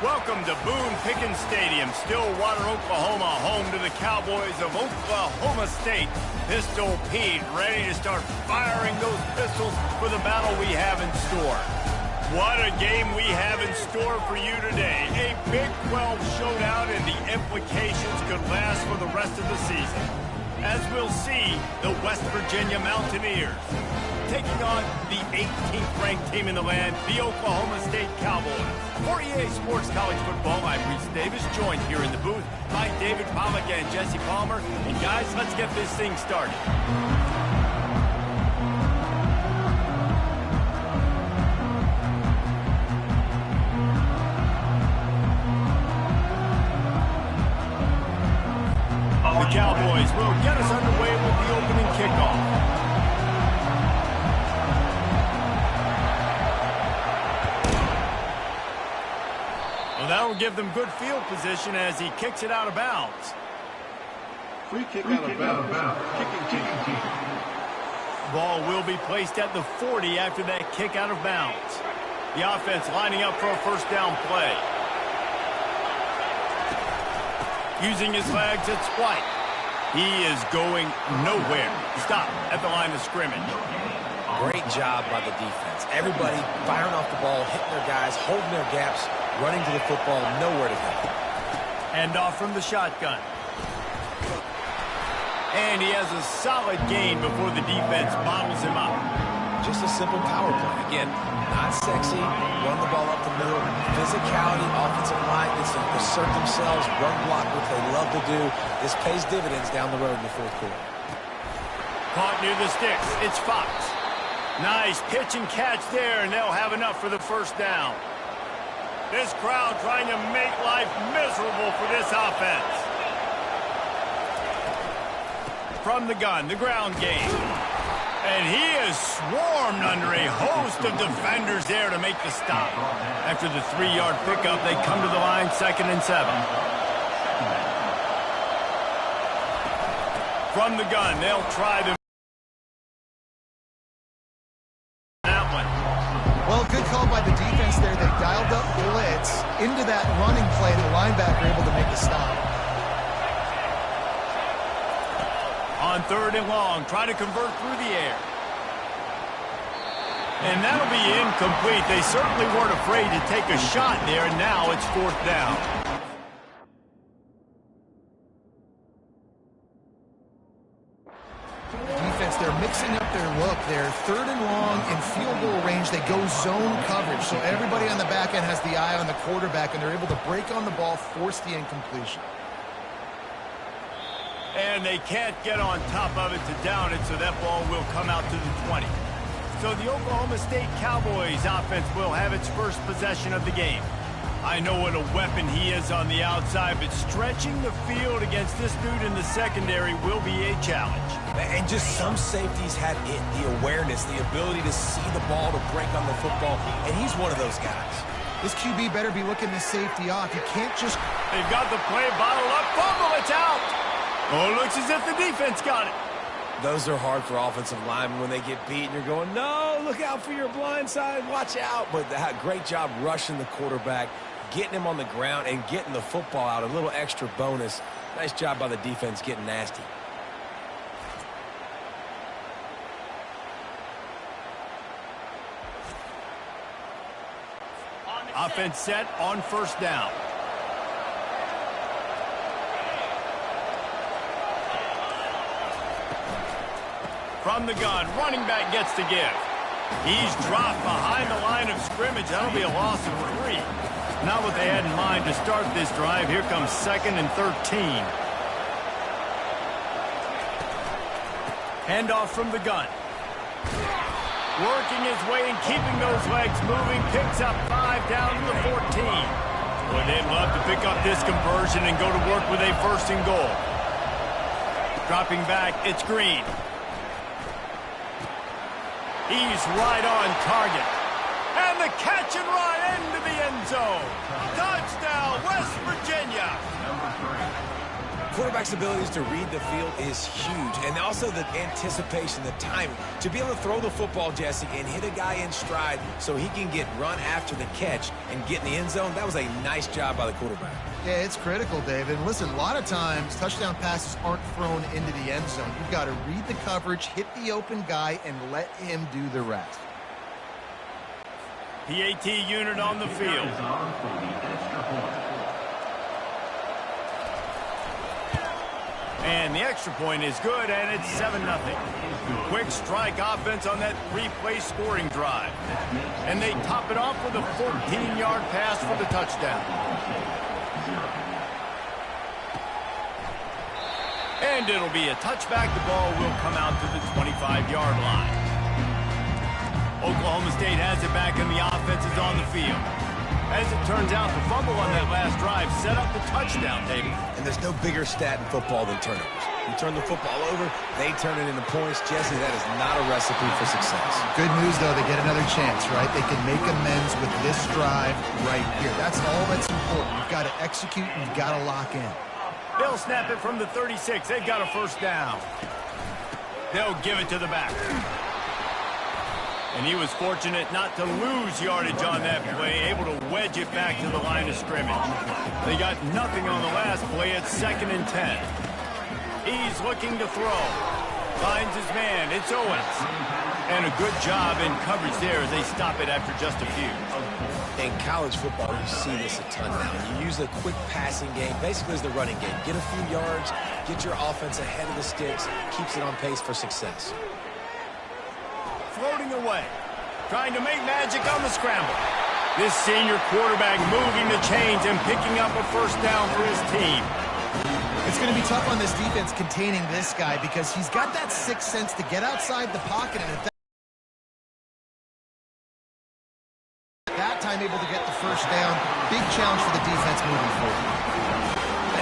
Welcome to Boone Pickens Stadium, Stillwater, Oklahoma, home to the Cowboys of Oklahoma State. Pistol Pete ready to start firing those pistols for the battle we have in store. What a game we have in store for you today. A Big 12 showdown, and the implications could last for the rest of the season. As we'll see, the West Virginia Mountaineers taking on the 18th ranked team in the land, the Oklahoma State Cowboys. For EA Sports College Football, I'm Reese Davis, joined here in the booth by David Pollack and Jesse Palmer. And guys, let's get this thing started. The Cowboys will get us underway with the opening kickoff. Well, that'll give them good field position as he kicks it out of bounds. Free kick out of bounds. Kicking team. Ball will be placed at the 40 after that kick out of bounds. The offense lining up for a first down play. Using his legs, it's White. He is going nowhere. Stop at the line of scrimmage. Great job by the defense. Everybody firing off the ball, hitting their guys, holding their gaps, running to the football, nowhere to go. Hand off from the shotgun. And he has a solid gain before the defense bottles him up. Just a simple power play. Again, not sexy, run the ball up the middle. Physicality, offensive line gets to assert themselves, run block, what they love to do. This pays dividends down the road in the fourth quarter. Caught near the sticks. It's Fox. Nice pitch and catch there, and they'll have enough for the first down. This crowd trying to make life miserable for this offense. From the gun, the ground game. And he is swarmed under a host of defenders there to make the stop. After the 3-yard pickup, they come to the line, 2nd and 7. From the gun, they'll try the... Well, good call by the defense there. They dialed up blitz into that running play. The linebacker able to make the stop. On 3rd and long, try to convert through the air. And that'll be incomplete. They certainly weren't afraid to take a shot there, and now it's 4th down. Defense, they're mixing up their look. They're 3rd and long in field goal range. They go zone coverage. So everybody on the back end has the eye on the quarterback, and they're able to break on the ball, force the incompletion. And they can't get on top of it to down it, so that ball will come out to the 20. So the Oklahoma State Cowboys offense will have its first possession of the game. I know what a weapon he is on the outside, but stretching the field against this dude in the secondary will be a challenge. And just some safeties had it, the awareness, the ability to see the ball, to break on the football, and he's one of those guys. This QB better be looking the safety off. He can't just... They've got the play bottled up. Fumble, it's out. Oh, it looks as if the defense got it. Those are hard for offensive linemen when they get beat and you're going, no, look out for your blind side, watch out. But great job rushing the quarterback, getting him on the ground and getting the football out, a little extra bonus. Nice job by the defense getting nasty. Offense set on 1st down. From the gun, running back gets to give. He's dropped behind the line of scrimmage. That'll be a loss of 3. Not what they had in mind to start this drive. Here comes 2nd and 13. Handoff from the gun. Working his way and keeping those legs moving. Picks up 5 down to the 14. Boy, they'd love to pick up this conversion and go to work with a 1st and goal. Dropping back, it's Green. He's right on target. And the catch and run into the end zone. Touchdown, West Virginia. quarterback's abilities to read the field is huge, and also the anticipation, the timing. To be able to throw the football, Jesse, and hit a guy in stride so he can get run after the catch and get in the end zone, that was a nice job by the quarterback. Yeah, it's critical, David. And listen, a lot of times touchdown passes aren't thrown into the end zone. You've got to read the coverage, hit the open guy, and let him do the rest. PAT unit on the field. And the extra point is good, and it's 7-0. Quick strike offense on that three-play scoring drive. And they top it off with a 14-yard pass for the touchdown. And it'll be a touchback. The ball will come out to the 25-yard line. Oklahoma State has it back, and the offense is on the field. As it turns out, the fumble on that last drive set up the touchdown, David. And there's no bigger stat in football than turnovers. You turn the football over, they turn it into points. Jesse, that is not a recipe for success. Good news, though, they get another chance, right? They can make amends with this drive right here. That's all that's important. You've got to execute, and you've got to lock in. They'll snap it from the 36. They've got a first down. They'll give it to the back. And he was fortunate not to lose yardage on that play, able to wedge it back to the line of scrimmage. They got nothing on the last play. It's 2nd and 10. He's looking to throw. Finds his man. It's Owens. And a good job in coverage there as they stop it after just a few. In college football, you see this a ton now. You use a quick passing game, basically as the running game. Get a few yards, get your offense ahead of the sticks, keeps it on pace for success. Floating away, trying to make magic on the scramble. This senior quarterback moving the chains and picking up a first down for his team. It's going to be tough on this defense containing this guy because he's got that sixth sense to get outside the pocket and at that time able to get the first down. Big challenge for the defense moving forward.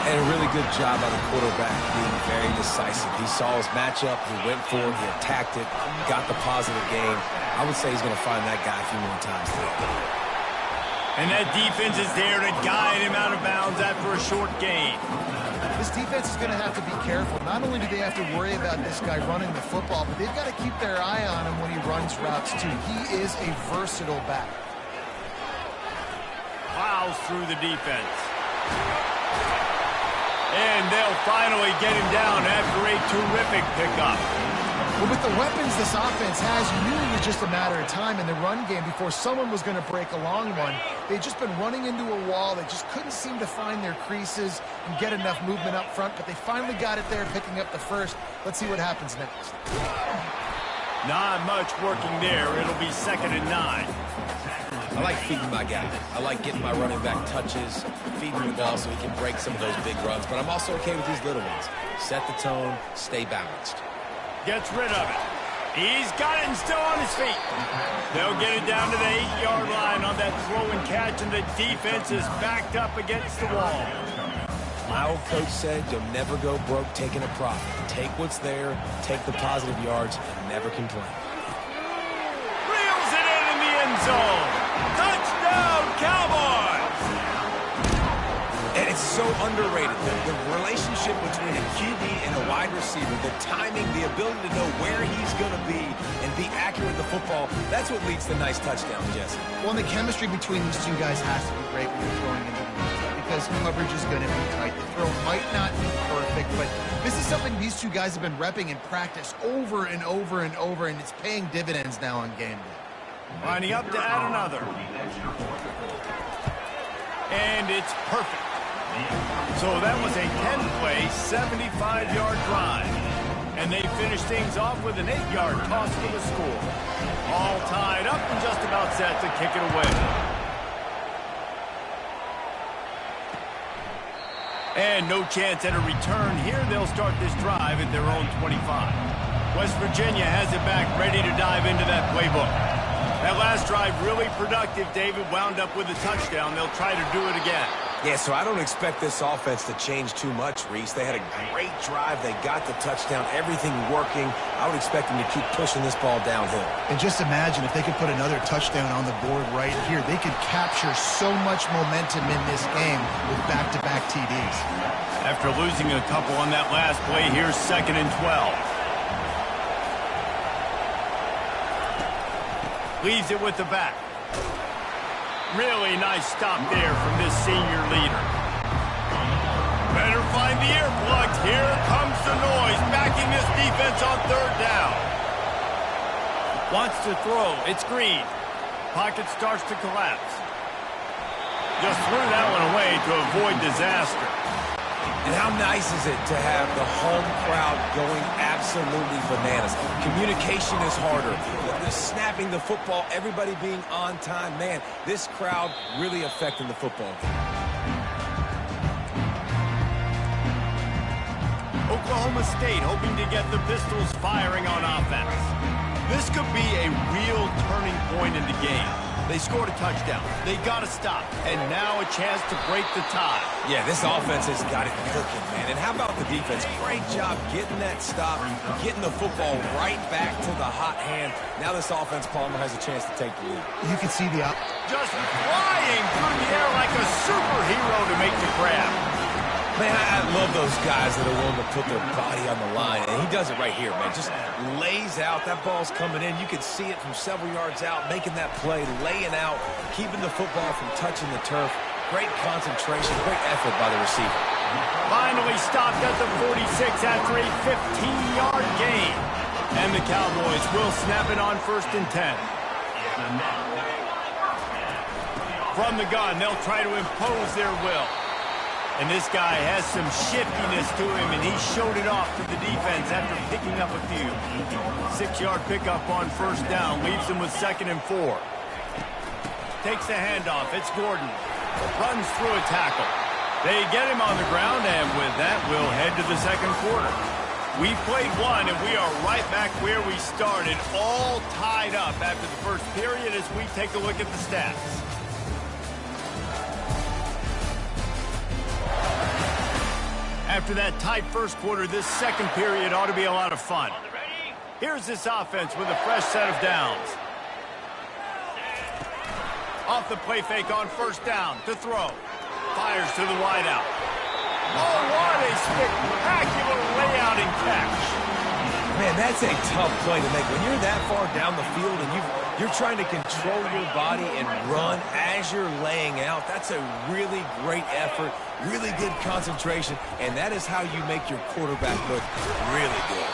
And a really good job by the quarterback being very decisive. He saw his matchup, he went for it, he attacked it, got the positive gain. I would say he's going to find that guy a few more times today. And that defense is there to guide him out of bounds after a short gain. This defense is going to have to be careful. Not only do they have to worry about this guy running the football, but they've got to keep their eye on him when he runs routes too. He is a versatile back. Plows through the defense. And they'll finally get him down after a terrific pickup. Well, with the weapons this offense has, you knew it was just a matter of time in the run game before someone was going to break a long one. They'd just been running into a wall. They just couldn't seem to find their creases and get enough movement up front, but they finally got it there, picking up the first. Let's see what happens next. Not much working there. It'll be 2nd and 9. I like feeding my guy. I like getting my running back touches, feeding the ball so he can break some of those big runs. But I'm also okay with these little ones. Set the tone, stay balanced. Gets rid of it. He's got it and still on his feet. They'll get it down to the 8-yard line on that throw and catch, and the defense is backed up against the wall. My old coach said you'll never go broke taking a profit. Take what's there, take the positive yards, and never complain. Reels it in the end zone. Touchdown, Cowboys! And it's so underrated. The relationship between a QB and a wide receiver, the timing, the ability to know where he's going to be and be accurate with the football, that's what leads to nice touchdowns, Jesse. Well, the chemistry between these two guys has to be great when you're throwing into the defense because coverage is going to be tight. The throw might not be perfect, but this is something these two guys have been repping in practice over and over and over, and it's paying dividends now on game day. Lining up to add another. And it's perfect. So that was a 10-play, 75-yard drive. And they finish things off with an 8-yard toss for the score. All tied up and just about set to kick it away. And no chance at a return here. They'll start this drive at their own 25. West Virginia has it back, ready to dive into that playbook. That last drive really productive. David wound up with a touchdown. They'll try to do it again. Yeah, so I don't expect this offense to change too much, Reese. They had a great drive. They got the touchdown, everything working. I would expect them to keep pushing this ball downhill. And just imagine if they could put another touchdown on the board right here. They could capture so much momentum in this game with back-to-back TDs. After losing a couple on that last play, here's 2nd and 12. Leaves it with the back. Really nice stop there from this senior leader. Better find the earplugs. Here comes the noise, backing this defense on 3rd down. Wants to throw. It's Green. Pocket starts to collapse. Just threw that one away to avoid disaster. And how nice is it to have the home crowd going absolutely bananas? Communication is harder. The snapping the football, everybody being on time. Man, this crowd really affecting the football game. Oklahoma State hoping to get the Pistols firing on offense. This could be a real turning point in the game. They scored a touchdown. They got to stop. And now a chance to break the tie. Yeah, this offense has got it cooking, man. And how about the defense? Great job getting that stop, getting the football right back to the hot hand. Now this offense, Palmer, has a chance to take the lead. You can see the... Just flying through the air like a superhero to make the grab. Man, I love those guys that are willing to put their body on the line. And he does it right here, man. Just lays out. That ball's coming in. You can see it from several yards out, making that play, laying out, keeping the football from touching the turf. Great concentration, great effort by the receiver. Finally stopped at the 46 after a 15-yard gain. And the Cowboys will snap it on 1st and 10. From the gun, they'll try to impose their will. And this guy has some shiftiness to him, and he showed it off to the defense after picking up a few. 6-yard pickup on 1st down, leaves him with 2nd and 4. Takes the handoff, it's Gordon. Runs through a tackle. They get him on the ground, and with that, we'll head to the 2nd quarter. We played one, and we are right back where we started, all tied up after the 1st period as we take a look at the stats. After that tight 1st quarter, this 2nd period ought to be a lot of fun. Here's this offense with a fresh set of downs. Off the play fake on 1st down to throw. Fires to the wideout. Oh, what a spectacular layout and catch. Man, that's a tough play to make. When you're that far down the field and you're trying to control your body and run as you're laying out, that's a really great effort, really good concentration, and that is how you make your quarterback look really good.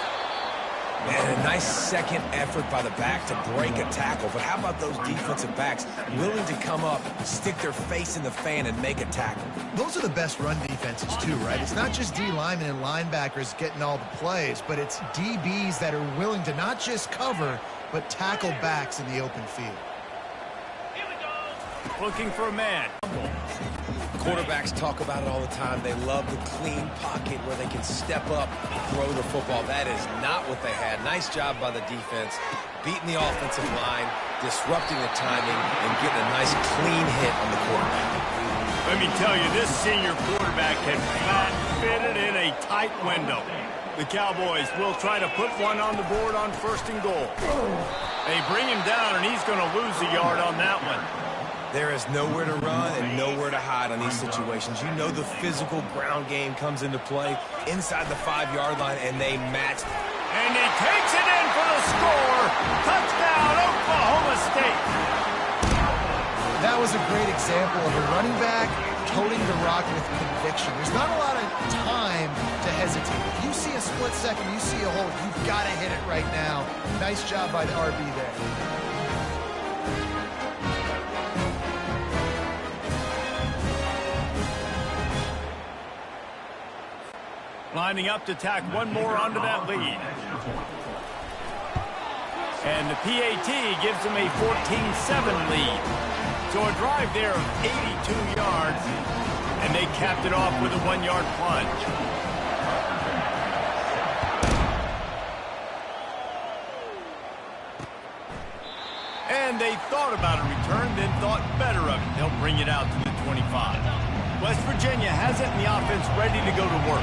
Man, a nice 2nd effort by the back to break a tackle, but how about those defensive backs willing to come up, stick their face in the fan, and make a tackle? Those are the best run defenses, too, right? It's not just D linemen and linebackers getting all the plays, but it's DBs that are willing to not just cover, but tackle backs in the open field. Looking for a man. Quarterbacks talk about it all the time. They love the clean pocket where they can step up, throw the football. That is not what they had. Nice job by the defense, beating the offensive line, disrupting the timing, and getting a nice clean hit on the quarterback. Let me tell you, this senior quarterback had flat fitted in a tight window. The Cowboys will try to put one on the board on 1st and goal. They bring him down, and he's going to lose a yard on that one. There is nowhere to run and nowhere to hide on these situations. You know the physical ground game comes into play inside the 5-yard line, and they match. And he takes it in for the score. Touchdown, Oklahoma State. That was a great example of a running back toting the rock with conviction. There's not a lot of time to hesitate. If you see a split second, you see a hole, you've got to hit it right now. Nice job by the RB there. Lining up to tack one more onto that lead. And the PAT gives them a 14-7 lead. So a drive there of 82 yards, and they capped it off with a 1-yard plunge. And they thought about a return, then thought better of it. They'll bring it out to the 25. West Virginia has it, and the offense ready to go to work.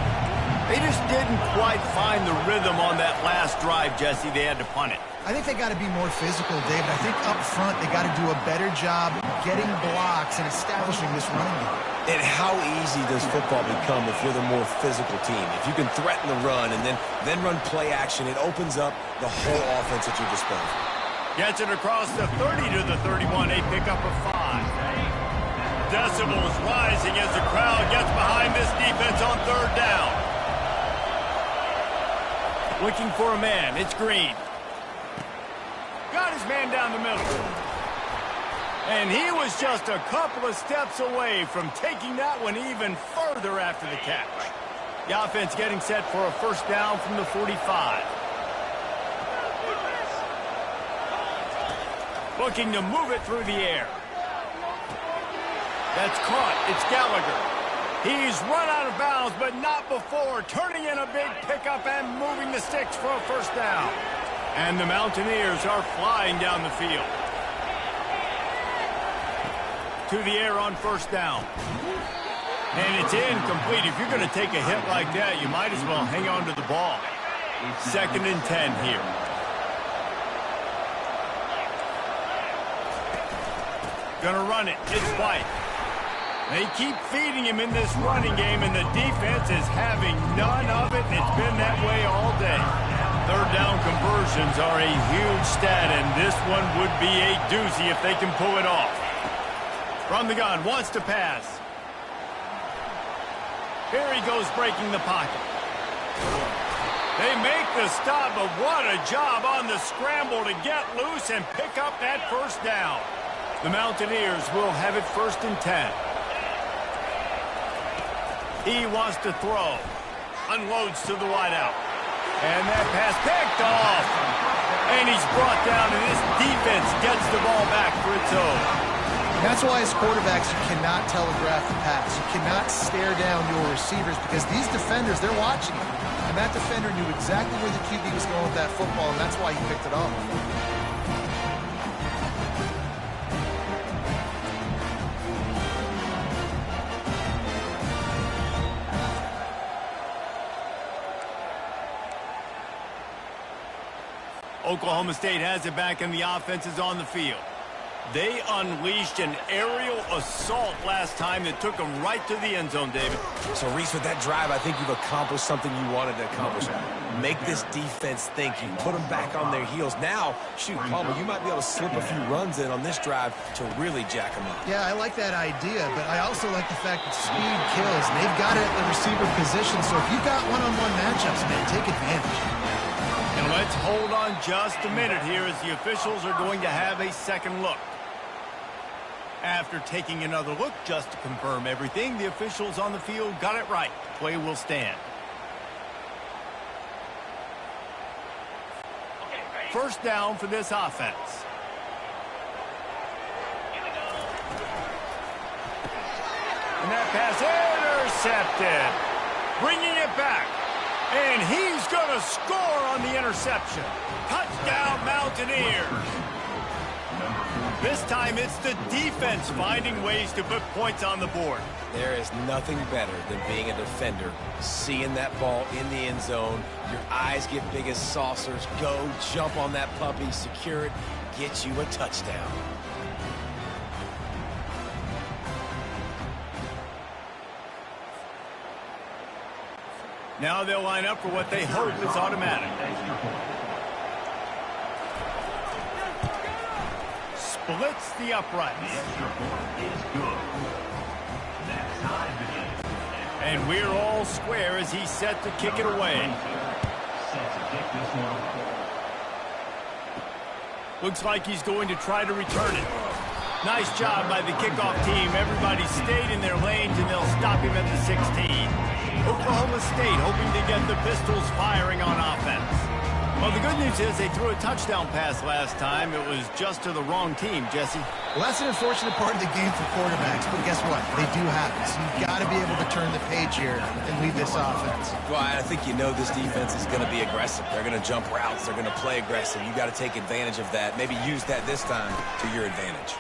They just didn't quite find the rhythm on that last drive, Jesse. They had to punt it. I think they got to be more physical, David. I think up front they got to do a better job getting blocks and establishing this running game. And how easy does football become if you're the more physical team? If you can threaten the run and then run play action, it opens up the whole offense at your disposal. Gets it across the 30 to the 31, a pickup of 5. Decibels rising as the crowd gets behind this defense on 3rd down. Looking for a man, it's Green. Got his man down the middle. And he was just a couple of steps away from taking that one even further after the catch. The offense getting set for a 1st down from the 45. Looking to move it through the air. That's caught. It's Gallagher. He's run out of bounds, but not before turning in a big pickup and moving the sticks for a 1st down. And the Mountaineers are flying down the field. To the air on 1st down. And it's incomplete. If you're going to take a hit like that, you might as well hang on to the ball. 2nd and 10 here. Gonna run it. It's White. They keep feeding him in this running game, and the defense is having none of it, and it's been that way all day. 3rd down conversions are a huge stat, and this one would be a doozy if they can pull it off. From the gun, wants to pass. Here he goes breaking the pocket. They make the stop, but what a job on the scramble to get loose and pick up that 1st down. The Mountaineers will have it 1st and 10. He wants to throw. Unloads to the wideout. And that pass picked off. And he's brought down, and this defense gets the ball back for its own. That's why as quarterbacks you cannot telegraph the pass. You cannot stare down your receivers because these defenders, they're watching you. And that defender knew exactly where the QB was going with that football, and that's why he picked it off. Oklahoma State has it back, and the offense is on the field. They unleashed an aerial assault last time that took them right to the end zone, David. So, Reese, with that drive, I think you've accomplished something you wanted to accomplish. Make this defense think. You put them back on their heels. Now, shoot, Palmer, you might be able to slip a few runs in on this drive to really jack them up. Yeah, I like that idea, but I also like the fact that speed kills. And they've got it at the receiver position, so if you've got one-on-one matchups, man, take advantage. And let's hold on just a minute here as the officials are going to have a second look. After taking another look just to confirm everything, the officials on the field got it right. Play will stand. 1st down for this offense. And that pass intercepted. Bringing it back. And he's going to score on the interception. Touchdown, Mountaineers. This time it's the defense finding ways to put points on the board. There is nothing better than being a defender, seeing that ball in the end zone, your eyes get big as saucers, go, jump on that puppy, secure it, get you a touchdown. Now they'll line up for what they hope is automatic. Splits the uprights. And we're all square as he's set to kick it away. Looks like he's going to try to return it. Nice job by the kickoff team. Everybody stayed in their lanes, and they'll stop him at the 16. Oklahoma State hoping to get the Pistols firing on offense. Well, the good news is they threw a touchdown pass last time. It was just to the wrong team, Jesse. Well, that's an unfortunate part of the game for quarterbacks, but guess what? They do happen. So you've got to be able to turn the page here and lead this offense. Well, I think you know this defense is going to be aggressive. They're going to jump routes. They're going to play aggressive. You got to take advantage of that. Maybe use that this time to your advantage.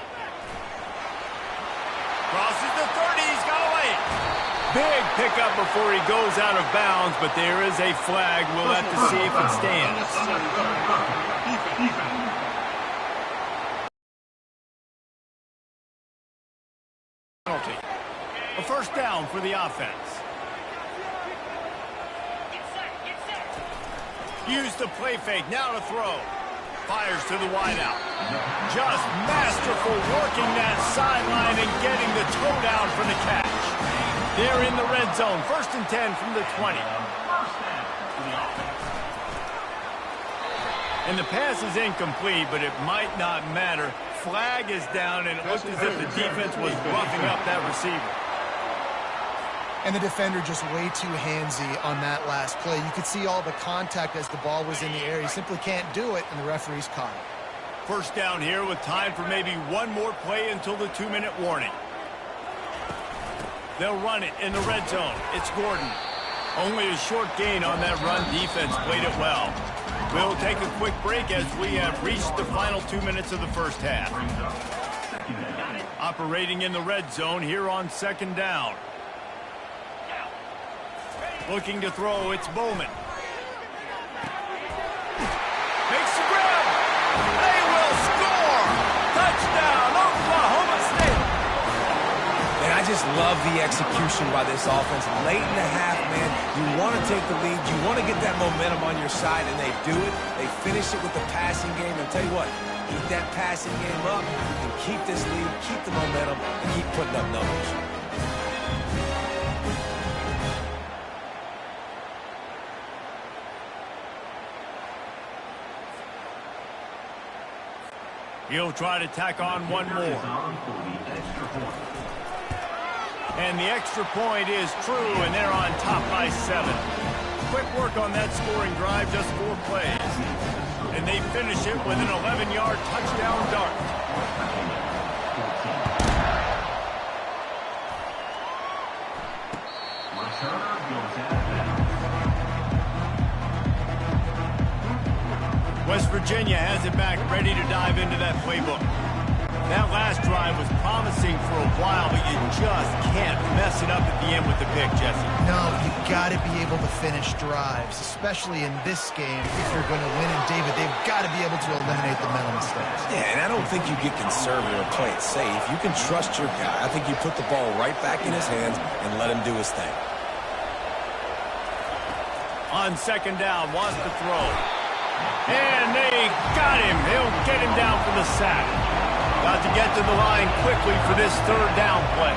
Crosses the 30. He's got away. Big pickup before he goes out of bounds, but there is a flag. We'll have to see if it stands. Penalty. A first down for the offense. Use the play fake. Now to throw. Fires to the wideout. Just masterful working that sideline and getting the toe down for the catch. They're in the red zone. 1st and 10 from the 20. And the pass is incomplete, but it might not matter. Flag is down, and it looked as if the defense was roughing up that receiver. And the defender just way too handsy on that last play. You could see all the contact as the ball was in the air. He simply can't do it, and the referee's caught it. First down here with time for maybe one more play until the 2-minute warning. They'll run it in the red zone. It's Gordon. Only a short gain on that run. Defense played it well. We'll take a quick break as we have reached the final 2 minutes of the first half. Operating in the red zone here on 2nd down. Looking to throw, it's Bowman. Makes the grab. They will score. Touchdown, Oklahoma State. And I just love the execution by this offense. Late in the half, man, you want to take the lead. You want to get that momentum on your side, and they do it. They finish it with the passing game. And I'll tell you what, keep that passing game up. You can keep this lead, keep the momentum, and keep putting up numbers. He'll try to tack on one more. And the extra point is true, and they're on top by 7. Quick work on that scoring drive, just 4 plays. And they finish it with an 11-yard touchdown dart. West Virginia has it back, ready to dive into that playbook. That last drive was promising for a while, but you just can't mess it up at the end with the pick, Jesse. No, you've got to be able to finish drives, especially in this game. If you're going to win, and David, they've got to be able to eliminate the mental mistakes. Yeah, and I don't think you get conservative or play it safe. You can trust your guy. I think you put the ball right back in his hands and let him do his thing. On 2nd down, wants to throw. And they got him. They'll get him down for the sack. Got to get to the line quickly for this 3rd down play.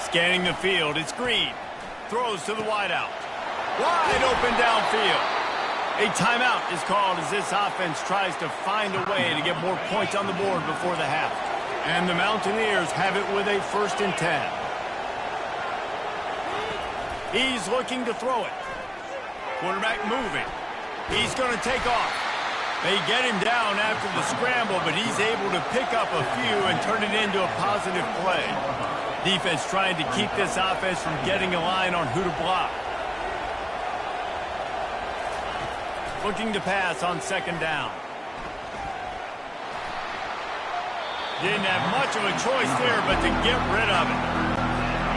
Scanning the field, it's Green. Throws to the wideout. Wide open downfield. A timeout is called as this offense tries to find a way to get more points on the board before the half. And the Mountaineers have it with a 1st and 10. He's looking to throw it. Quarterback moving. He's going to take off. They get him down after the scramble, but he's able to pick up a few and turn it into a positive play. Defense trying to keep this offense from getting a line on who to block. Looking to pass on 2nd down. Didn't have much of a choice there, but to get rid of it.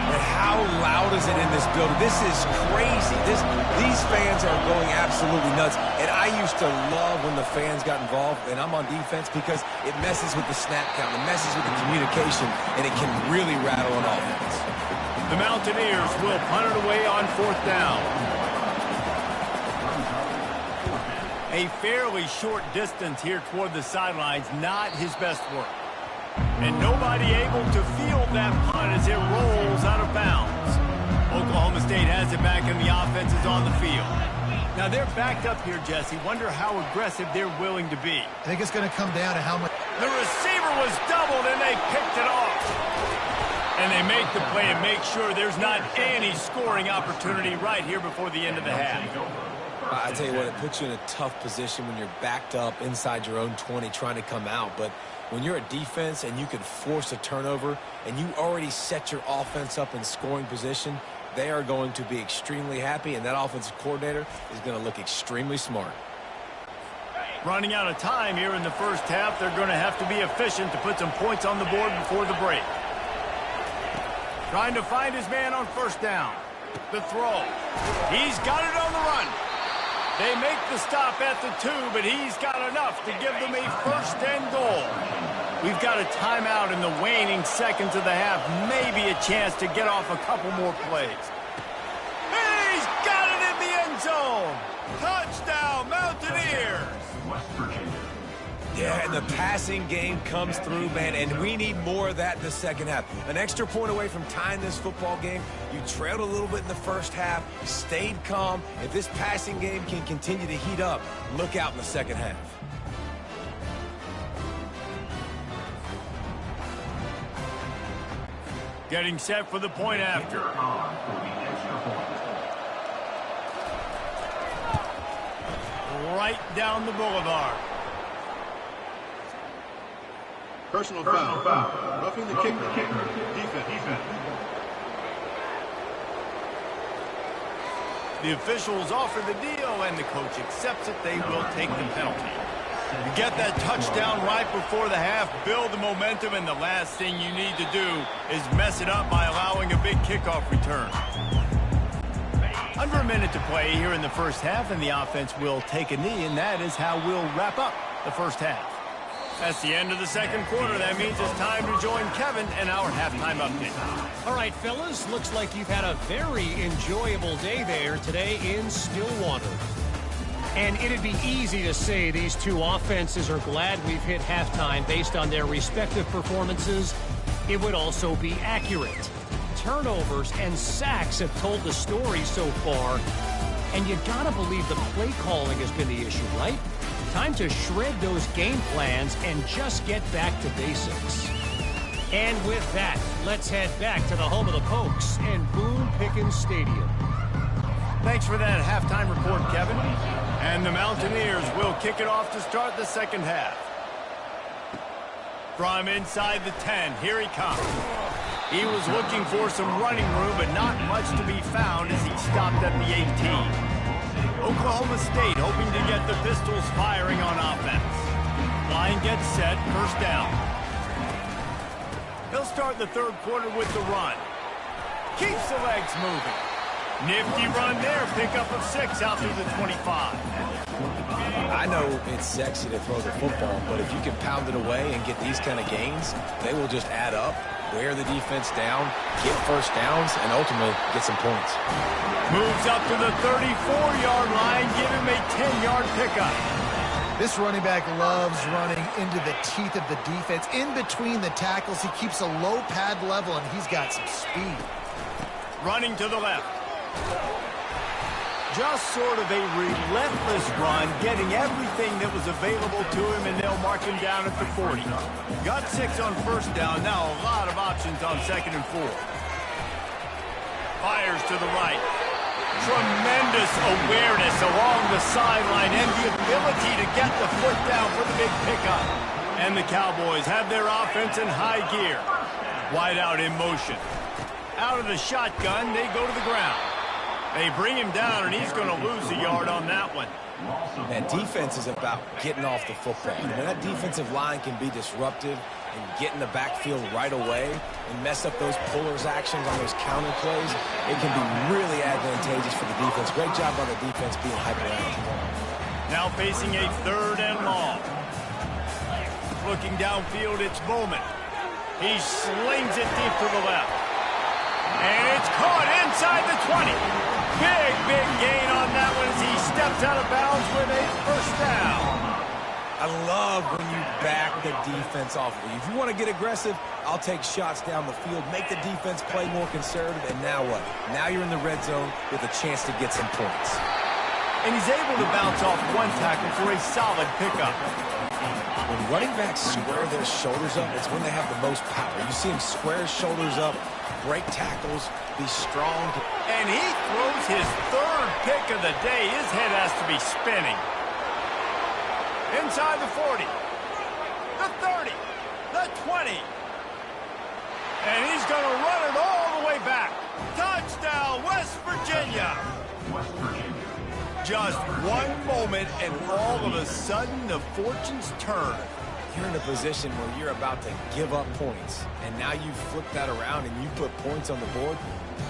And how loud is it in this building? This is crazy. These fans are going absolutely nuts. And I used to love when the fans got involved, and I'm on defense, because it messes with the snap count, it messes with the communication, and it can really rattle an offense. The Mountaineers will punt it away on 4th down. A fairly short distance here toward the sidelines, not his best work. And nobody able to field that punt as it rolls out of bounds. Oklahoma State has it back and the offense is on the field. Now they're backed up here, Jesse. Wonder how aggressive they're willing to be. I think it's going to come down to how much... The receiver was doubled and they picked it off. And they make the play and make sure there's not any scoring opportunity right here before the end of the half. I tell you what, it puts you in a tough position when you're backed up inside your own 20 trying to come out. But when you're a defense and you can force a turnover and you already set your offense up in scoring position, they are going to be extremely happy, and that offensive coordinator is going to look extremely smart. Running out of time here in the first half, they're going to have to be efficient to put some points on the board before the break. Trying to find his man on first down. The throw. He's got it on the run. They make the stop at the 2, but he's got enough to give them a first and goal. We've got a timeout in the waning seconds of the half. Maybe a chance to get off a couple more plays. He's got it in the end zone. Touchdown, Mountaineers. Yeah, and the passing game comes through, man, and we need more of that in the second half. An extra point away from tying this football game. You trailed a little bit in the first half, stayed calm. If this passing game can continue to heat up, look out in the second half. Getting set for the point after. Right down the boulevard. Personal foul. Roughing the kicker. Defense. The officials offer the deal, and the coach accepts it. They will take the penalty. You get that touchdown right before the half, build the momentum, and the last thing you need to do is mess it up by allowing a big kickoff return. Under a minute to play here in the first half, and the offense will take a knee, and that is how we'll wrap up the first half. That's the end of the second quarter. That means it's time to join Kevin and our halftime update. All right, fellas, looks like you've had a very enjoyable day there today in Stillwater. And it'd be easy to say these two offenses are glad we've hit halftime based on their respective performances. It would also be accurate. Turnovers and sacks have told the story so far. And you gotta believe the play calling has been the issue, right? Time to shred those game plans and just get back to basics. And with that, let's head back to the home of the Pokes and Boone Pickens Stadium. Thanks for that halftime report, Kevin. And the Mountaineers will kick it off to start the second half. From inside the 10, here he comes. He was looking for some running room, but not much to be found as he stopped at the 18. Oklahoma State hoping to get the Pistols firing on offense. Line gets set, first down. He'll start the third quarter with the run. Keeps the legs moving. Nifty run there, pickup of 6 out through the 25. I know it's sexy to throw the football, but if you can pound it away and get these kind of gains, they will just add up, wear the defense down, get first downs, and ultimately get some points. Moves up to the 34-yard line, give him a 10-yard pickup. This running back loves running into the teeth of the defense. In between the tackles, he keeps a low pad level, and he's got some speed. Running to the left. Just sort of a relentless run, getting everything that was available to him, and they'll mark him down at the 40. Got 6 on first down, now a lot of options on second and 4. Fires to the right. Tremendous awareness along the sideline and the ability to get the foot down for the big pickup. And the Cowboys have their offense in high gear. Wide out in motion. Out of the shotgun, they go to the ground. They bring him down, and he's going to lose a yard on that one. Man, defense is about getting off the football. And when that defensive line can be disruptive and get in the backfield right away and mess up those pullers actions on those counter plays, it can be really advantageous for the defense. Great job by the defense being hyperactive. Now facing a third and long. Looking downfield, it's Bowman. He slings it deep to the left. And it's caught inside the 20. Big gain on that one as he steps out of bounds with a first down. I love when you back the defense off of you. If you want to get aggressive, I'll take shots down the field, make the defense play more conservative, and now what? Now you're in the red zone with a chance to get some points. And he's able to bounce off one tackle for a solid pickup. When running backs square their shoulders up, it's when they have the most power. You see him square his shoulders up, break tackles, be strong. And he throws his third pick of the day. His head has to be spinning. Inside the 40, the 30, the 20. And he's going to run it all the way back. Touchdown, West Virginia. West Virginia. Just one moment, and all of a sudden, the fortunes turn. You're in a position where you're about to give up points, and now you flip that around and you put points on the board.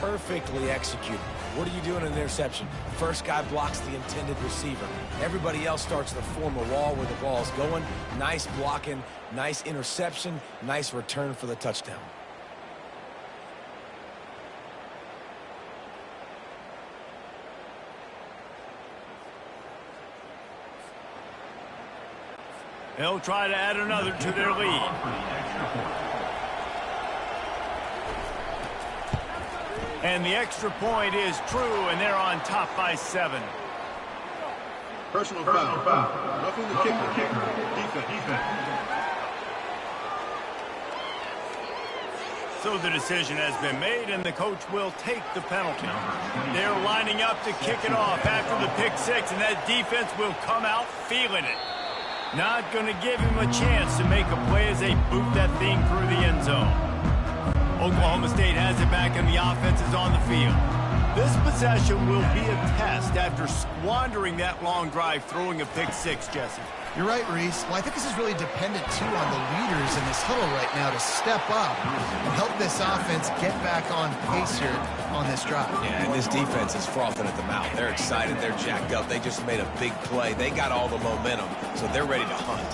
Perfectly executed. What do you do in an interception? First guy blocks the intended receiver. Everybody else starts to form a wall where the ball's going. Nice blocking, nice interception, nice return for the touchdown. They'll try to add another to their lead. And the extra point is true, and they're on top by 7. Personal foul. Roughing the kicker. Defense. So the decision has been made, and the coach will take the penalty. They're lining up to kick it off after the pick 6, and that defense will come out feeling it. Not going to give him a chance to make a play as they boot that thing through the end zone. Oklahoma State has it back, and the offense is on the field. This possession will be a test after squandering that long drive, throwing a pick 6, Jesse. You're right, Reese. Well, I think this is really dependent, too, on the leaders in this huddle right now to step up and help this offense get back on pace here on this drive. Yeah, and this defense is frothing at the mouth. They're excited. They're jacked up. They just made a big play. They got all the momentum, so they're ready to hunt.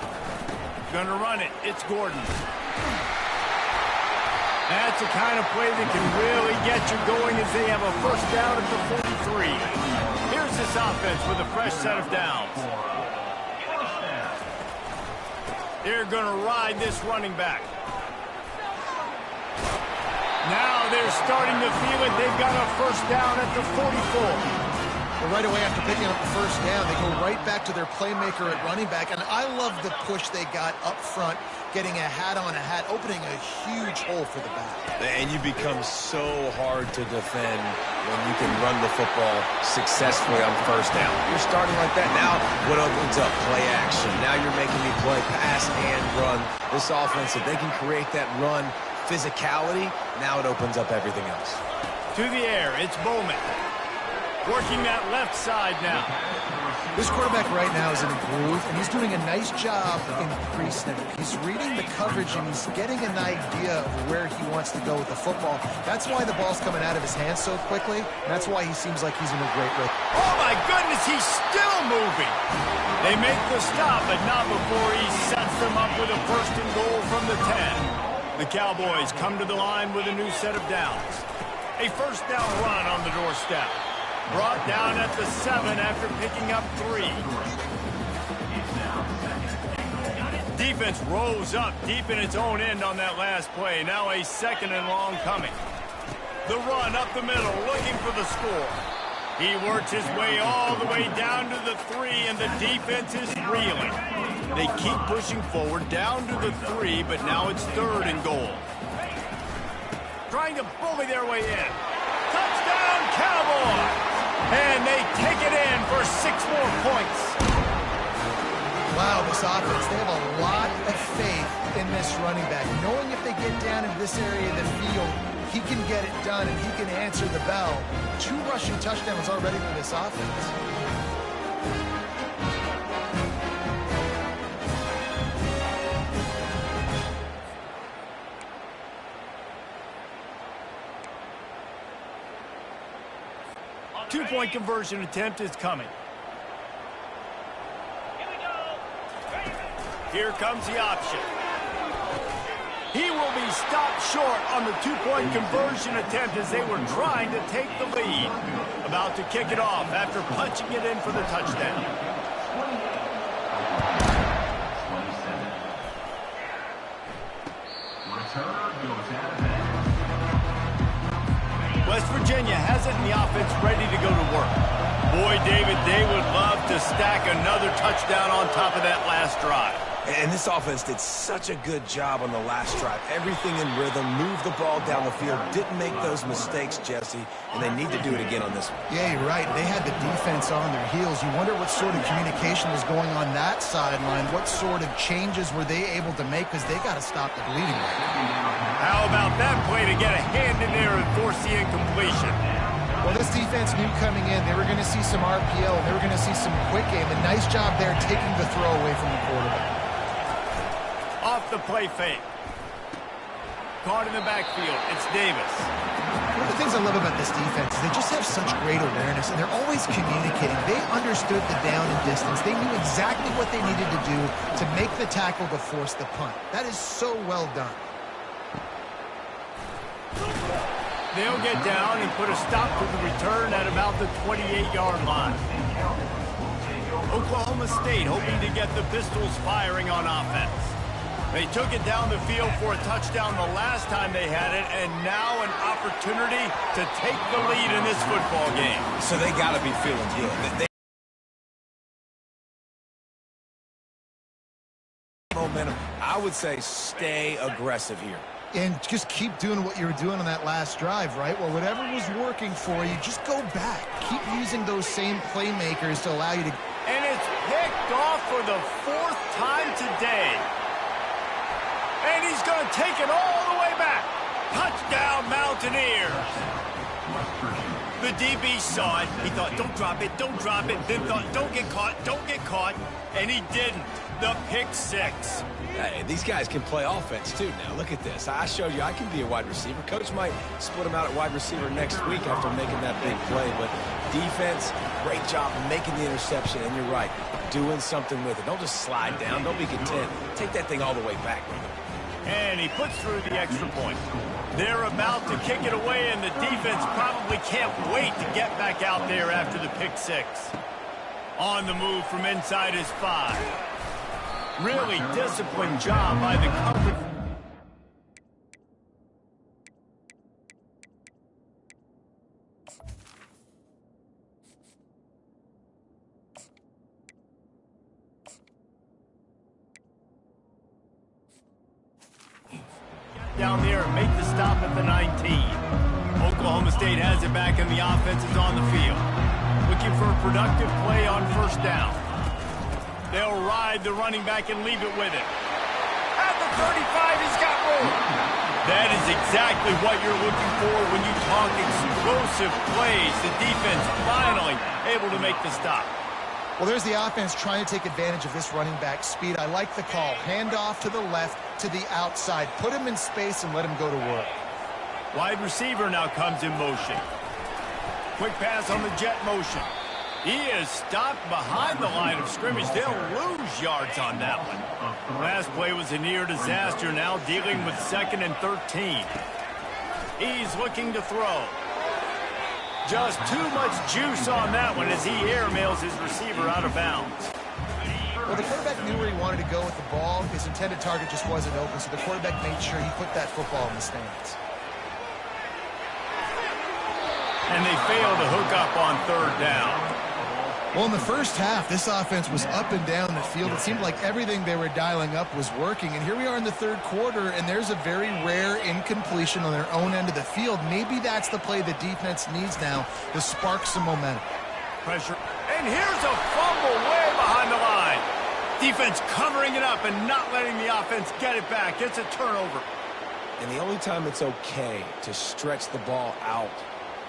Gonna run it. It's Gordon. That's the kind of play that can really get you going as they have a first down at the 43. Here's this offense with a fresh set of downs. They're going to ride this running back. Now they're starting to feel it. They've got a first down at the 44. Well, right away after picking up the first down, they go right back to their playmaker at running back. And I love the push they got up front, getting a hat on a hat, opening a huge hole for the back. And you become so hard to defend when you can run the football successfully on first down. You're starting like that. Now what opens up? Play action. Now you're making me play pass and run. This offense, if they can create that run physicality, now it opens up everything else. To the air, it's Bowman. Working that left side now. This quarterback right now is in a groove, and he's doing a nice job in pre-snap. He's reading the coverage, and he's getting an idea of where he wants to go with the football. That's why the ball's coming out of his hands so quickly. That's why he seems like he's in a great rhythm. Oh, my goodness, he's still moving. They make the stop, but not before he sets them up with a first and goal from the 10. The Cowboys come to the line with a new set of downs. A first down run on the doorstep. Brought down at the 7 after picking up 3. Defense rose up deep in its own end on that last play. Now a second and long coming. The run up the middle, looking for the score. He works his way all the way down to the 3, and the defense is reeling. They keep pushing forward down to the 3, but now it's third and goal. Trying to bully their way in. Touchdown, Cowboys! And they take it in for 6 more points. Wow, this offense, they have a lot of faith in this running back. Knowing if they get down into this area of the field, he can get it done and he can answer the bell. 2 rushing touchdowns already for this offense. Two-point conversion attempt is coming. Here comes the option. He will be stopped short on the 2-point conversion attempt as they were trying to take the lead. About to kick it off after punching it in for the touchdown. West Virginia has it, and the offense ready to go to work. Boy, David, they would love to stack another touchdown on top of that last drive. And this offense did such a good job on the last drive. Everything in rhythm, moved the ball down the field, didn't make those mistakes, Jesse, and they need to do it again on this one. Yeah, you're right. They had the defense on their heels. You wonder what sort of communication was going on that sideline. What sort of changes were they able to make, because they got to stop the bleeding. How about that play to get a hand in there and force the incompletion? Well, this defense knew coming in they were going to see some RPO, and they were going to see some quick game. A nice job there taking the throw away from the quarterback. Off the play fake. Caught in the backfield. It's Davis. One of the things I love about this defense is they just have such great awareness, and they're always communicating. They understood the down and distance. They knew exactly what they needed to do to make the tackle to force the punt. That is so well done. They'll get down and put a stop to the return at about the 28-yard line. Oklahoma State hoping to get the Pistols firing on offense. They took it down the field for a touchdown the last time they had it, and now an opportunity to take the lead in this football game. So they got to be feeling good. Momentum. I would say stay aggressive here. And just keep doing what you were doing on that last drive, right? Well, whatever was working for you, just go back. Keep using those same playmakers to allow you to... And it's picked off for the 4th time today. And he's going to take it all the way back. Touchdown, Mountaineers. The DB saw it. He thought, don't drop it, don't drop it. Then thought, don't get caught. And he didn't. The pick six. Hey, these guys can play offense, too, now. Look at this. I showed you I can be a wide receiver. Coach might split him out at wide receiver next week after making that big play. But defense, great job making the interception. And you're right, doing something with it. Don't just slide down. Don't be content. Take that thing all the way back, brother. And he puts through the extra point. They're about to kick it away, and the defense probably can't wait to get back out there after the pick six. On the move from inside his 5. Really disciplined job by the coverage. Down there and make the stop at the 19. Oklahoma State has it back, and the offense is on the field. Looking for a productive play on first down. They'll ride the running back and leave it with him. At the 35, he's got room. That is exactly what you're looking for when you talk explosive plays. The defense finally able to make the stop. Well, there's the offense trying to take advantage of this running back speed. I like the call. Hand off to the left, to the outside. Put him in space and let him go to work. Wide receiver now comes in motion. Quick pass on the jet motion. He is stopped behind the line of scrimmage. They'll lose yards on that one. Last play was a near disaster, now dealing with 2nd and 13. He's looking to throw. Just too much juice on that one as he airmails his receiver out of bounds. Well, the quarterback knew where he wanted to go with the ball. His intended target just wasn't open, so the quarterback made sure he put that football in the stands. And they fail to hook up on 3rd down. Well, in the first half, this offense was up and down the field. It seemed like everything they were dialing up was working. And here we are in the 3rd quarter, and there's a very rare incompletion on their own end of the field. Maybe that's the play the defense needs now to spark some momentum. Pressure. And here's a fumble way behind the line. Defense covering it up and not letting the offense get it back. It's a turnover. And the only time it's okay to stretch the ball out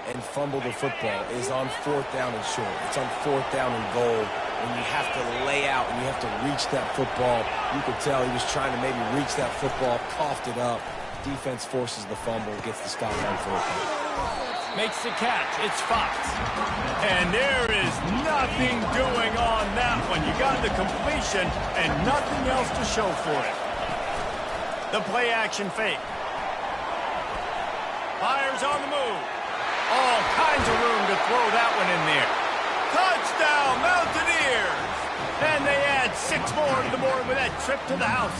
and fumble the football is on 4th down and short. It's on 4th down and goal when you have to lay out and you have to reach that football. You could tell he was trying to maybe reach that football, coughed it up. Defense forces the fumble, gets the stop on 4th down. Makes the catch. It's Fox. And there is nothing doing on that one. You got the completion and nothing else to show for it. The play action fake. Fires on the move. All kinds of room to throw that one in there. Touchdown, Mountaineers! And they add 6 more to the board with that trip to the house.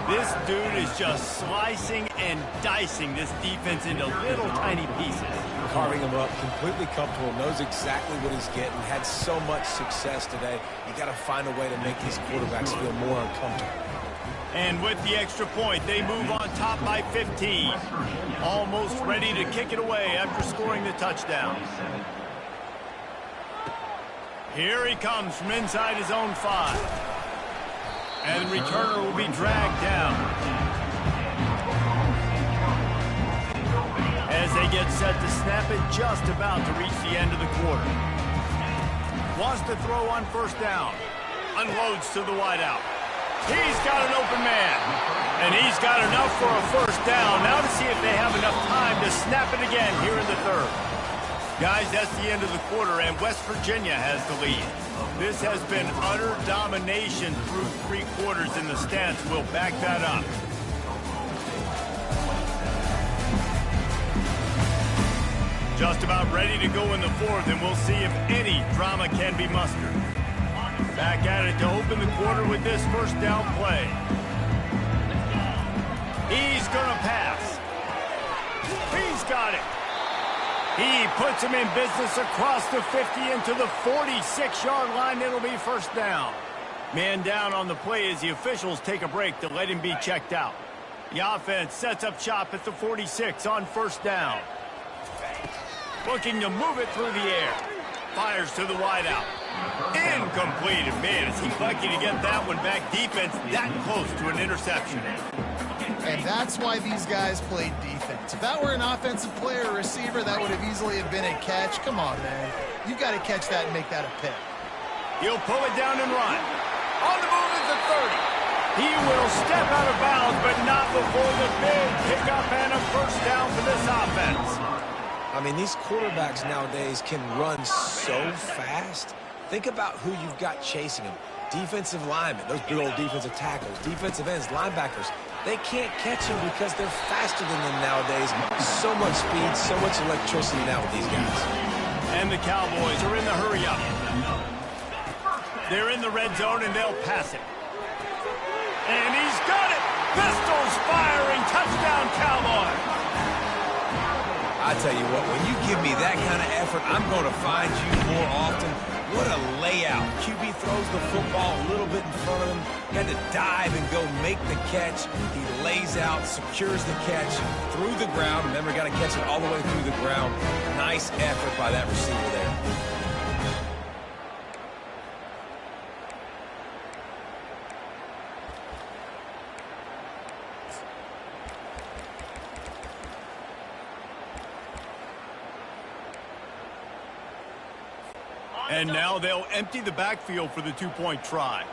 This dude is just slicing and dicing this defense into little tiny pieces. carving him up, completely comfortable, knows exactly what he's getting, had so much success today. You got to find a way to make these quarterbacks feel more uncomfortable. And with the extra point, they move on top by 15. Almost ready to kick it away after scoring the touchdown. Here he comes from inside his own 5. And the returner will be dragged down. As they get set to snap it, just about to reach the end of the quarter. Wants to throw on first down. Unloads to the wideout. He's got an open man. And he's got enough for a first down. Now to see if they have enough time to snap it again here in the third. Guys, that's the end of the quarter, and West Virginia has the lead. This has been utter domination through 3 quarters, and the stats will back that up. Just about ready to go in the fourth, and we'll see if any drama can be mustered. Back at it to open the quarter with this first down play. He's going to pass. He's got it. He puts him in business across the 50 into the 46-yard line. It'll be first down. Man down on the play as the officials take a break to let him be checked out. The offense sets up shop at the 46 on first down. Looking to move it through the air. Fires to the wideout. Incomplete. And man, is he lucky to get that one back. Defense that close to an interception. And that's why these guys played defense. If that were an offensive player or receiver, that would have easily have been a catch. Come on, man. You got to catch that and make that a pick. He'll pull it down and run. On the move is the 30. He will step out of bounds, but not before the big pickup and a first down for this offense. I mean, these quarterbacks nowadays can run so fast. Think about who you've got chasing them. Defensive linemen, those big old defensive tackles, defensive ends, linebackers. They can't catch him because they're faster than them nowadays. So much speed, so much electricity now with these guys. And the Cowboys are in the hurry-up. They're in the red zone, and they'll pass it. And he's got it! Pistols firing! Touchdown, Cowboys! I tell you what, when you give me that kind of effort, I'm going to find you more often. What a layout. QB throws the football a little bit in front of him. Had to dive and go make the catch. He lays out, secures the catch through the ground. Remember, got to catch it all the way through the ground. Nice effort by that receiver there. And now they'll empty the backfield for the 2-point try.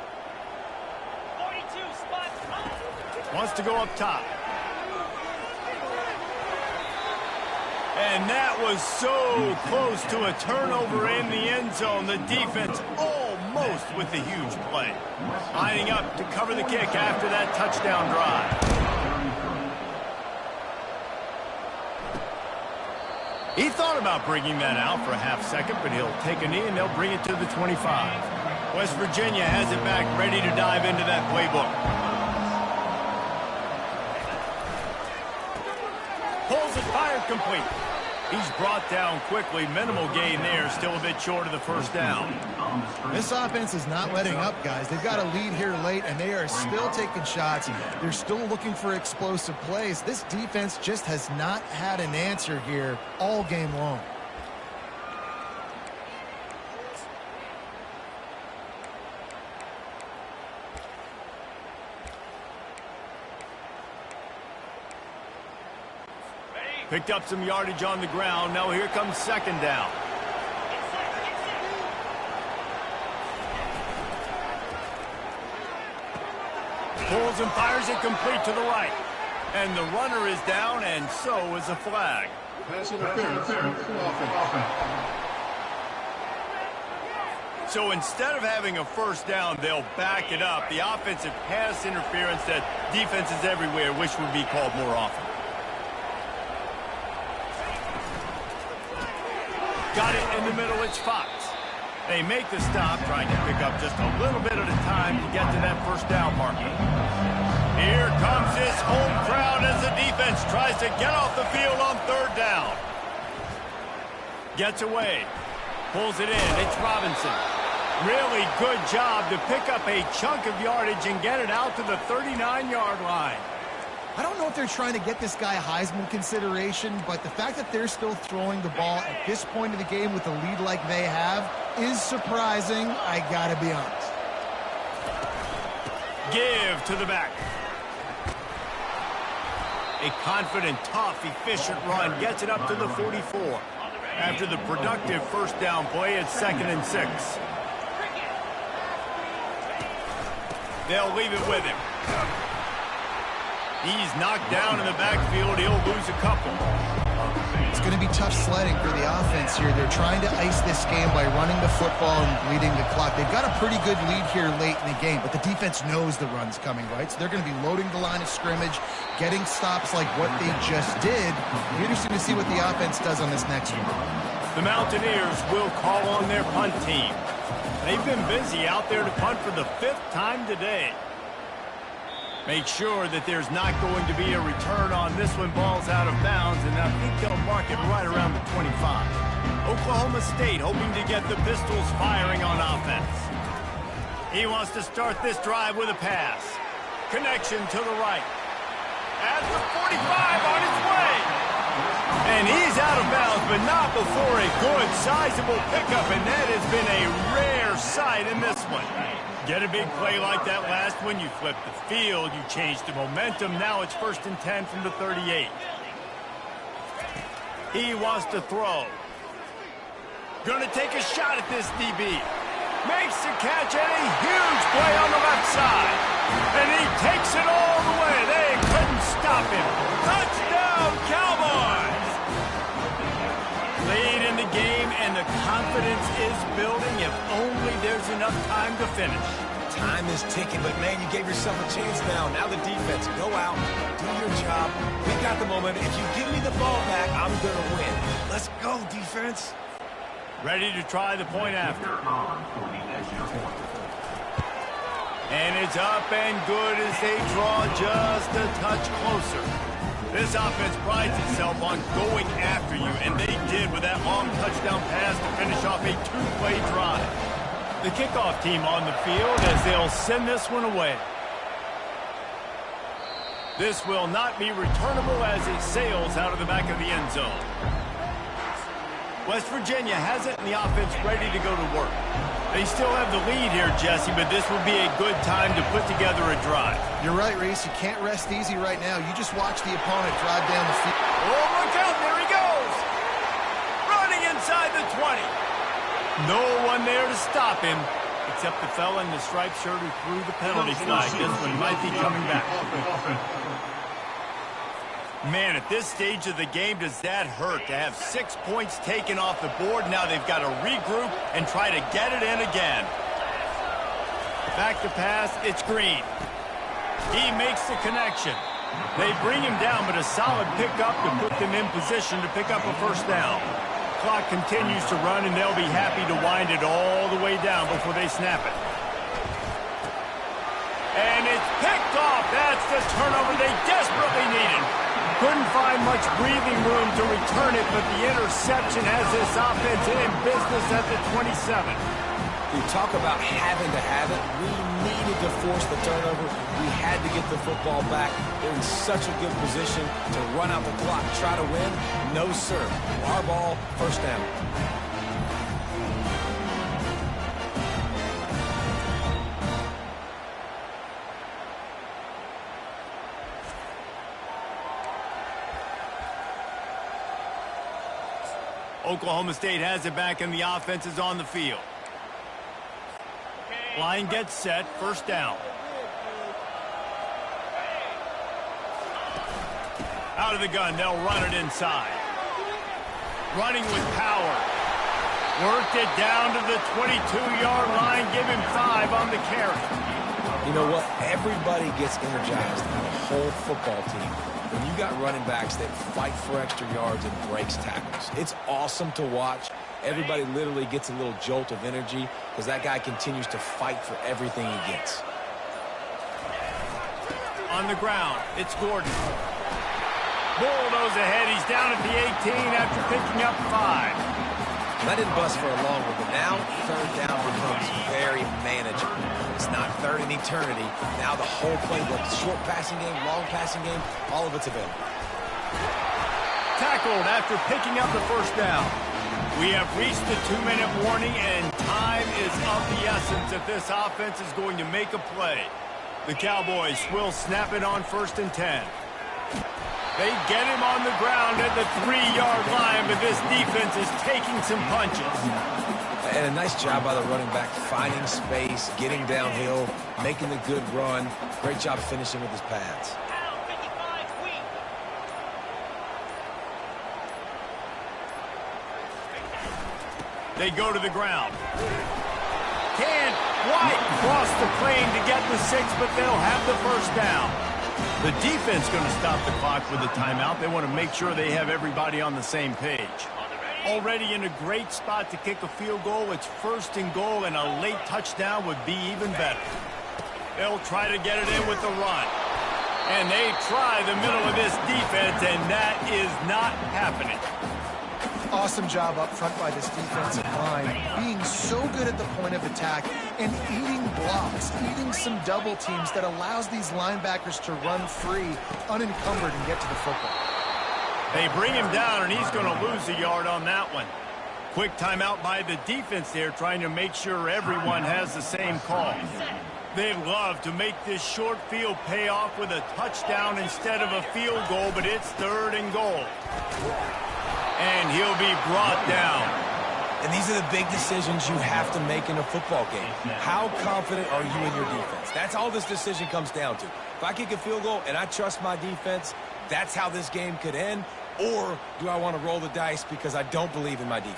42 spot. Wants to go up top. And that was so close to a turnover in the end zone. The defense almost with the huge play. Lining up to cover the kick after that touchdown drive. He thought about bringing that out for a half second, but he'll take a knee and they'll bring it to the 25. West Virginia has it back, ready to dive into that playbook. Pulls it, fired, complete. He's brought down quickly. Minimal gain there, still a bit short of the first down. This offense is not letting up, guys. They've got a lead here late, and they are still taking shots. They're still looking for explosive plays. This defense just has not had an answer here all game long. Picked up some yardage on the ground. Now here comes second down. Pulls and fires it complete to the right. And the runner is down, and so is a flag. Pass interference. So instead of having a first down, they'll back it up. The offensive pass interference that defenses everywhere wish would be called more often. Got it in the middle, it's Fox. They make the stop, trying to pick up just a little bit at a time to get to that first down marker. Here comes this home crowd as the defense tries to get off the field on third down. Gets away. Pulls it in. It's Robinson. Really good job to pick up a chunk of yardage and get it out to the 39-yard line. I don't know if they're trying to get this guy Heisman consideration, but the fact that they're still throwing the ball at this point of the game with a lead like they have is surprising, I gotta be honest. Give to the back. A confident, tough, efficient run gets it up to the 44. After the productive first down play, it's 2nd and 6. They'll leave it with him. He's knocked down in the backfield. He'll lose a couple. It's going to be tough sledding for the offense here. They're trying to ice this game by running the football and bleeding the clock. They've got a pretty good lead here late in the game, but the defense knows the run's coming, right? So they're going to be loading the line of scrimmage, getting stops like what they just did. It'll be interesting to see what the offense does on this next one. The Mountaineers will call on their punt team. They've been busy out there to punt for the 5th time today. Make sure that there's not going to be a return on this one. Ball's out of bounds, and I think they'll mark it right around the 25. Oklahoma State hoping to get the Pistols firing on offense. He wants to start this drive with a pass. Connection to the right. At the 45 on its way. And he's out of bounds, but not before a good, sizable pickup, and that has been a rare sight in this one. Get a big play like that last one, you flip the field, you change the momentum. Now it's 1st and 10 from the 38. He wants to throw. Gonna take a shot at this DB. Makes the catch and a huge play on the left side. And he takes it all the way. They couldn't stop him. Touchdown, Cowboys! Late in the game, and the confidence is building. If only there's enough time to finish. Time is ticking, but man, you gave yourself a chance now. Now the defense, go out, do your job. We got the moment. If you give me the ball back, I'm going to win. Let's go, defense. Ready to try the point after. And it's up and good as they draw just a touch closer. This offense prides itself on going after you, and they did with that long touchdown pass to finish off a 2-play drive. The kickoff team on the field as they'll send this one away. This will not be returnable as it sails out of the back of the end zone. West Virginia has it, and the offense ready to go to work. They still have the lead here, Jesse, but this will be a good time to put together a drive. You're right, Reese. You can't rest easy right now. You just watch the opponent drive down the field. Oh, look out. There he goes. Running inside the 20. No one there to stop him, except the fella in the striped shirt who threw the penalty flag. This one might be coming back. Man, at this stage of the game, does that hurt to have 6 points taken off the board? Now they've got to regroup and try to get it in again. Back to pass, it's Green. He makes the connection. They bring him down, but a solid pickup to put them in position to pick up a first down. Clock continues to run, and they'll be happy to wind it all the way down before they snap it. And it's picked off. That's the turnover they desperately needed. Couldn't find much breathing room to return it, but the interception has this offense in business at the 27. We talk about having to have it. We needed to force the turnover. We had to get the football back. They're in such a good position to run out the clock, try to win. No, sir. Our ball, first down. Oklahoma State has it back, and the offense is on the field. Line gets set, first down. Out of the gun, they'll run it inside. Running with power. Worked it down to the 22-yard line. Give him 5 on the carry. You know what? Everybody gets energized on a whole football team when you got running backs that fight for extra yards and breaks tackles. It's awesome to watch. Everybody literally gets a little jolt of energy because that guy continues to fight for everything he gets. On the ground, it's Gordon. Bulldoze ahead. He's down at the 18 after picking up 5. That didn't bust for a long one, but now third down becomes very manageable. It's not third in eternity. Now the whole playbook, short passing game, long passing game, all of it's available. Tackled after picking up the first down. We have reached the 2-minute warning, and time is of the essence if this offense is going to make a play. The Cowboys will snap it on 1st and 10. They get him on the ground at the 3-yard line, but this defense is taking some punches. And a nice job by the running back, finding space, getting downhill, making the good run. Great job finishing with his pads. They go to the ground. Can't quite cross the plane to get the 6, but they'll have the first down. The defense going to stop the clock with a timeout. They want to make sure they have everybody on the same page. Already in a great spot to kick a field goal. It's 1st and goal, and a late touchdown would be even better. They'll try to get it in with the run. And they try the middle of this defense, and that is not happening. Awesome job up front by this defensive line, being so good at the point of attack and eating blocks, eating some double teams that allows these linebackers to run free, unencumbered, and get to the football. They bring him down, and he's going to lose a yard on that one. Quick timeout by the defense there, trying to make sure everyone has the same call. They'd love to make this short field pay off with a touchdown instead of a field goal, but it's 3rd and goal. And he'll be brought down. And these are the big decisions you have to make in a football game. How confident are you in your defense? That's all this decision comes down to. If I kick a field goal and I trust my defense, that's how this game could end. Or do I want to roll the dice because I don't believe in my defense?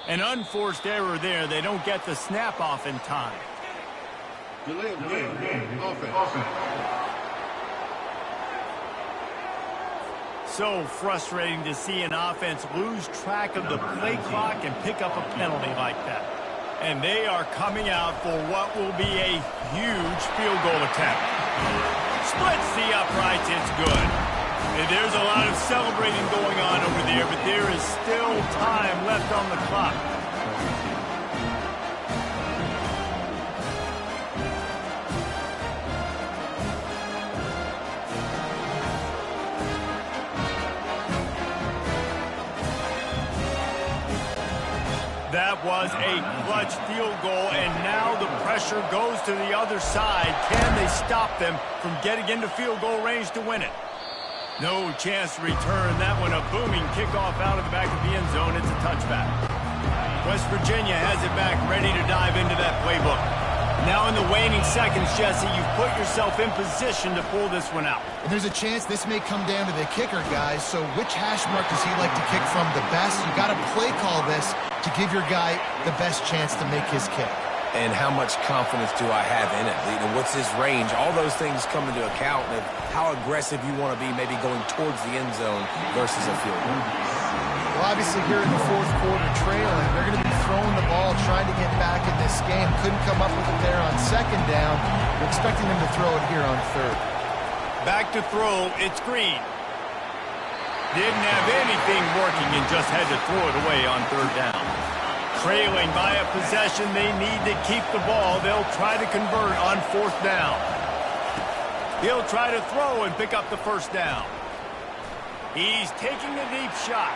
An unforced error there. They don't get the snap off in time. Delay of game. Offense. So frustrating to see an offense lose track of the play clock and pick up a penalty like that. And they are coming out for what will be a huge field goal attempt. Splits the uprights. It's good. And there's a lot of celebrating going on over there, but there is still time left on the clock. That was a clutch field goal, and now the pressure goes to the other side. Can they stop them from getting into field goal range to win it? No chance to return that one. A booming kickoff out of the back of the end zone. It's a touchback. West Virginia has it back, ready to dive into that playbook. Now in the waning seconds, Jesse, you've put yourself in position to pull this one out. And there's a chance this may come down to the kicker, guys. So which hash mark does he like to kick from the best? You got to play call this to give your guy the best chance to make his kick. And how much confidence do I have in it? You know, what's his range? All those things come into account of how aggressive you want to be, maybe going towards the end zone versus a field goal. Well, obviously here in the 4th quarter trailing, they're going to be throwing the ball, trying to get back in this game. Couldn't come up with it there on 2nd down. We're expecting them to throw it here on 3rd. Back to throw, it's Green. Didn't have anything working and just had to throw it away on 3rd down. Trailing by a possession, they need to keep the ball. They'll try to convert on 4th down. He'll try to throw and pick up the 1st down. He's taking a deep shot.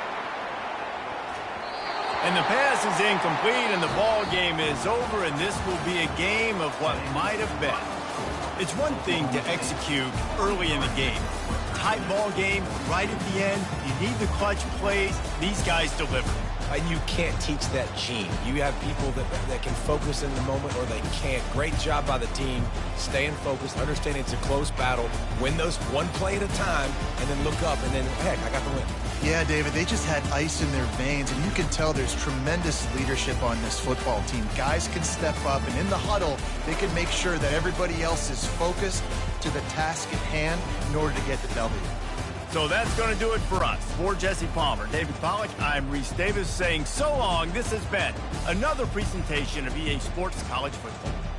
And the pass is incomplete, and the ball game is over, and this will be a game of what might have been. It's one thing to execute early in the game. Tight ball game, right at the end, you need the clutch plays. These guys deliver. and you can't teach that gene. You have people that can focus in the moment or they can't. Great job by the team, staying focused, understanding it's a close battle, win those one play at a time, and then look up, and then, heck, I got the win. Yeah, David, they just had ice in their veins, and you can tell there's tremendous leadership on this football team. Guys can step up, and in the huddle, they can make sure that everybody else is focused to the task at hand in order to get the W. So that's going to do it for us. For Jesse Palmer, David Pollack, I'm Reese Davis saying so long. This has been another presentation of EA Sports College Football.